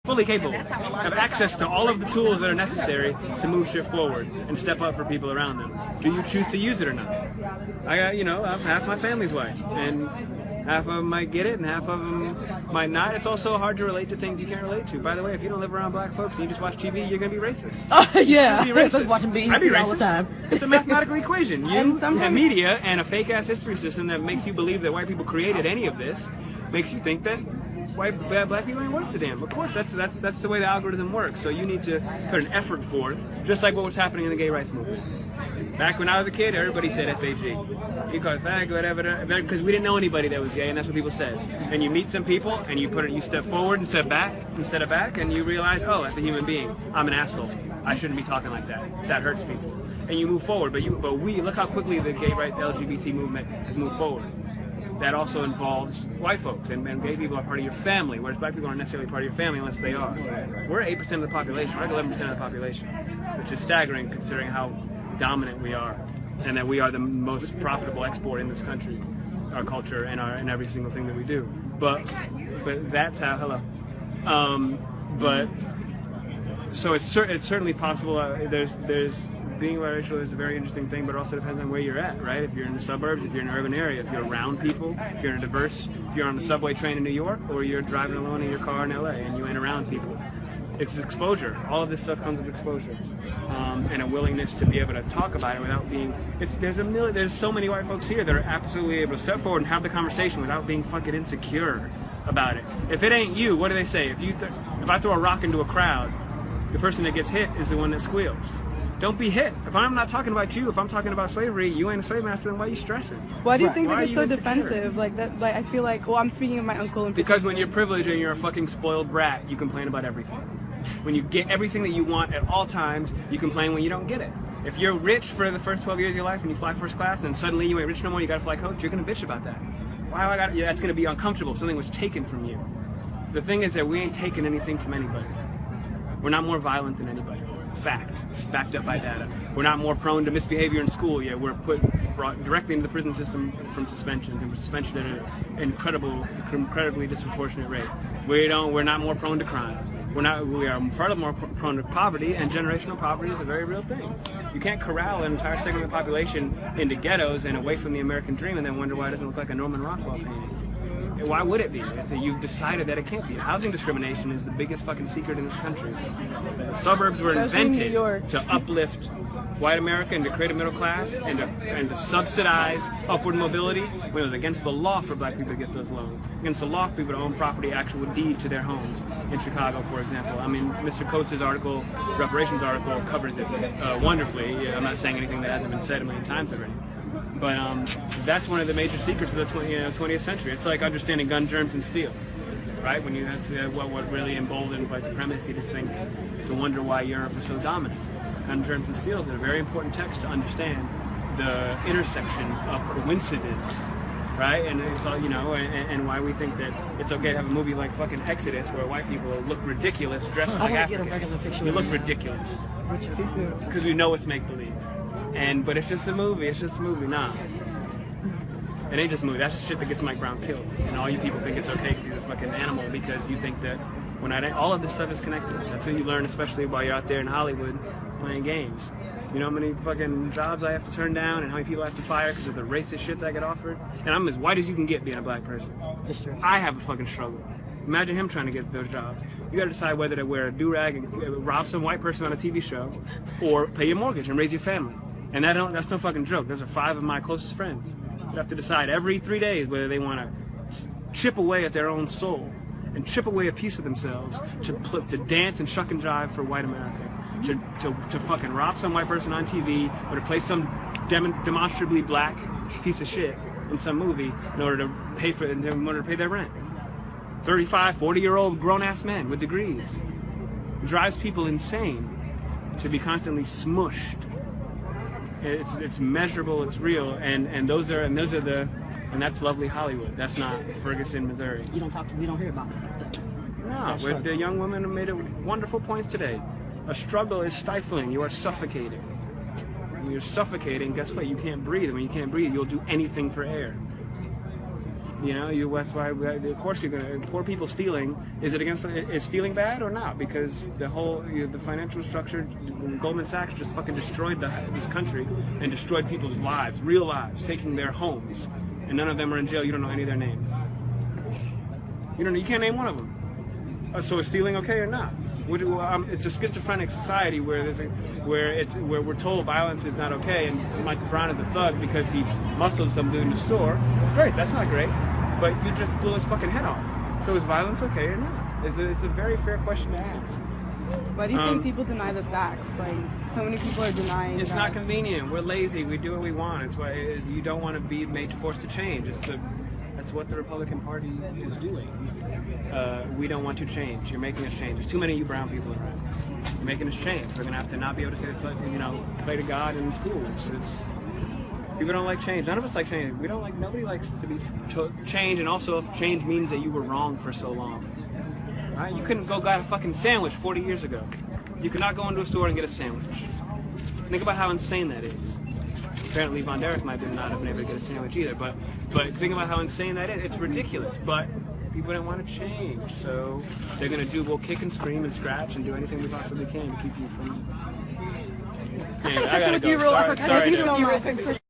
fully capable, have access to all of the tools that are necessary to move shit forward and step up for people around them. Do you choose to use it or not? I got, half my family's white, and half of them might get it, and half of them might not. It's also hard to relate to things you can't relate to. By the way, if you don't live around black folks and you just watch TV, you're gonna be racist. Yeah, you be racist. watching BET I'd be racist all the time. It's a mathematical equation. You and media and a fake ass history system that makes you believe that white people created any of this makes you think that black people ain't worth the damn. Of course, that's the way the algorithm works. So you need to put an effort forth, just like what was happening in the gay rights movement. Back when I was a kid, everybody said FAG. You call it fag, whatever, because we didn't know anybody that was gay, and that's what people said. And you meet some people, and you step forward and step back, and you realize, oh, as a human being, I'm an asshole. I shouldn't be talking like that. That hurts people. And you move forward. But we look how quickly the gay rights LGBT movement has moved forward. That also involves white folks, and gay people are part of your family, whereas black people aren't necessarily part of your family unless they are. We're 8% of the population, we're 11% of the population, which is staggering considering how dominant we are, and that we are the most profitable export in this country, our culture and every single thing that we do. But that's how, so it's certainly possible. There's being biracial is a very interesting thing, but it also depends on where you're at, right? If you're in the suburbs, if you're in an urban area, if you're around people, if you're if you're on the subway train in New York, or you're driving alone in your car in LA and you ain't around people. It's exposure. All of this stuff comes with exposure, and a willingness to be able to talk about it without being. There's so many white folks here that are absolutely able to step forward and have the conversation without being fucking insecure about it. If it ain't you, what do they say? If I throw a rock into a crowd, the person that gets hit is the one that squeals. Don't be hit. If I'm not talking about you, if I'm talking about slavery, you ain't a slave master, then why are you stressing? Why do you think that it's so defensive? Like that, like I feel like, well, I'm speaking of my uncle in Because when you're privileged and you're a fucking spoiled brat, you complain about everything. When you get everything that you want at all times, you complain when you don't get it. If you're rich for the first 12 years of your life and you fly first class and suddenly you ain't rich no more, you gotta fly coach, you're gonna bitch about that. That's gonna be uncomfortable. Something was taken from you. The thing is that we ain't taking anything from anybody. We're not more violent than anybody. Fact. It's backed up by data. We're not more prone to misbehavior in school yet. We're brought directly into the prison system from suspensions, and we're suspension at an incredibly disproportionate rate. We're not more prone to crime. We are far more prone to poverty, and generational poverty is a very real thing. You can't corral an entire segment of the population into ghettos and away from the American dream and then wonder why it doesn't look like a Norman Rockwell painting. Why would it be? You've decided that it can't be. Housing discrimination is the biggest fucking secret in this country. The suburbs were invented to uplift white America and to create a middle class and to subsidize upward mobility when it was against the law for black people to get those loans. Against the law for people to own property, actual deed to their homes. In Chicago, for example. I mean, Mr. Coates' article, reparations article, covers it wonderfully. I'm not saying anything that hasn't been said a million times already. But that's one of the major secrets of the 20th century. It's like understanding gun germs and steel, right? That's what really emboldened white supremacy, this thing, to wonder why Europe was so dominant. Gun germs and steel is a very important text to understand the intersection of coincidence, right? And it's all, and why we think that it's okay to have a movie like fucking Exodus where white people look ridiculous dressed like Africans. We look ridiculous because we know it's make believe. But it's just a movie. Nah. It ain't just a movie. That's shit that gets Mike Brown killed. And all you people think it's okay because he's a fucking animal because you think that all of this stuff is connected. That's what you learn, especially while you're out there in Hollywood playing games. You know how many fucking jobs I have to turn down and how many people I have to fire because of the racist shit that I get offered? And I'm as white as you can get being a black person. That's true. I have a fucking struggle. Imagine him trying to get those jobs. You gotta decide whether to wear a do-rag and rob some white person on a TV show or pay your mortgage and raise your family. And that's no fucking joke. Those are 5 of my closest friends. You have to decide every 3 days whether they want to chip away at their own soul and chip away a piece of themselves to dance and shuck and jive for white America, to fucking rob some white person on TV or to play some demonstrably black piece of shit in some movie in order to pay their rent. 35, 40-year-old grown-ass men with degrees. It drives people insane to be constantly smushed. It's measurable, it's real, and that's lovely Hollywood. That's not Ferguson, Missouri. We don't hear about it. No, the young woman made wonderful points today. A struggle is stifling. You are suffocating. When you're suffocating, guess what? You can't breathe. When you can't breathe, you'll do anything for air. You know, that's why of course you're gonna poor people stealing. Is stealing bad or not? Because the whole the financial structure, Goldman Sachs just fucking destroyed this country and destroyed people's lives, real lives, taking their homes, and none of them are in jail. You don't know any of their names. You can't name one of them. So is stealing okay or not? It's a schizophrenic society where we're told violence is not okay, and Michael Brown is a thug because he muscled some dude in the store. Great, that's not great, but you just blew his fucking head off. So is violence okay or not? It's a very fair question to ask. Why do you think people deny the facts? Like, so many people are denying. It's that. not convenient. We're lazy. We do what we want. It's why you don't want to be forced to change. That's what the Republican Party is doing. We don't want to change. You're making us change. There's too many of you brown people around. You're making us change. We're gonna have to not be able to say, play to God in schools. People don't like change. None of us like change. Nobody likes to change, and also change means that you were wrong for so long. Right? You couldn't go get a fucking sandwich 40 years ago. You could not go into a store and get a sandwich. Think about how insane that is. Apparently Von Derek might not have been able to get a sandwich either, but think about how insane that is. It's ridiculous, but people don't want to change, so they're going to we'll kick and scream and scratch and do anything we possibly can to keep you from... Anyway, I gotta go. You real Sorry, quick.